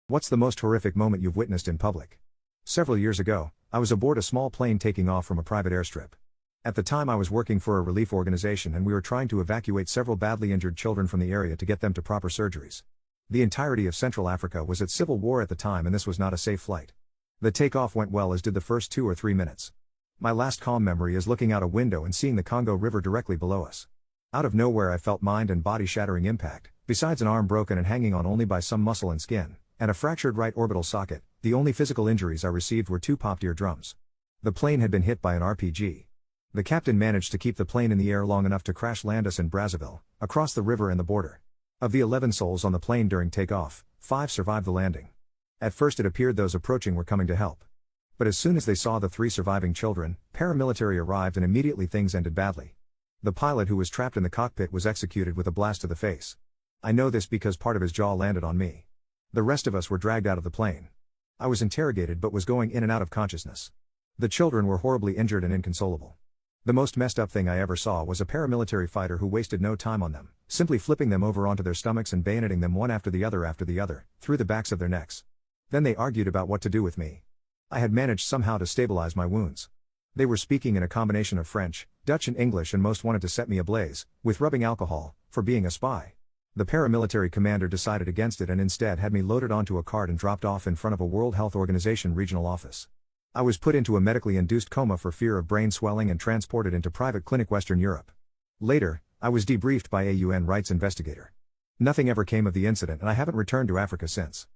What's the most horrific moment you've witnessed in public? Several years ago, I was aboard a small plane taking off from a private airstrip. At the time I was working for a relief organization and we were trying to evacuate several badly injured children from the area to get them to proper surgeries. The entirety of Central Africa was at civil war at the time and this was not a safe flight. The takeoff went well as did the first 2 or 3 minutes. My last calm memory is looking out a window and seeing the Congo River directly below us. Out of nowhere I felt mind and body shattering impact, besides an arm broken and hanging on only by some muscle and skin, and a fractured right orbital socket. The only physical injuries I received were 2 popped eardrums. The plane had been hit by an RPG. The captain managed to keep the plane in the air long enough to crash land us in Brazzaville, across the river and the border. Of the 11 souls on the plane during takeoff, 5 survived the landing. At first it appeared those approaching were coming to help. But as soon as they saw the 3 surviving children, paramilitary arrived and immediately things ended badly. The pilot who was trapped in the cockpit was executed with a blast to the face. I know this because part of his jaw landed on me. The rest of us were dragged out of the plane. I was interrogated but was going in and out of consciousness. The children were horribly injured and inconsolable. The most messed up thing I ever saw was a paramilitary fighter who wasted no time on them, simply flipping them over onto their stomachs and bayoneting them one after the other, through the backs of their necks. Then they argued about what to do with me. I had managed somehow to stabilize my wounds. They were speaking in a combination of French, Dutch and English and most wanted to set me ablaze, with rubbing alcohol, for being a spy. The paramilitary commander decided against it and instead had me loaded onto a cart and dropped off in front of a World Health Organization regional office. I was put into a medically induced coma for fear of brain swelling and transported into private clinic Western Europe. Later, I was debriefed by a UN rights investigator. Nothing ever came of the incident and I haven't returned to Africa since.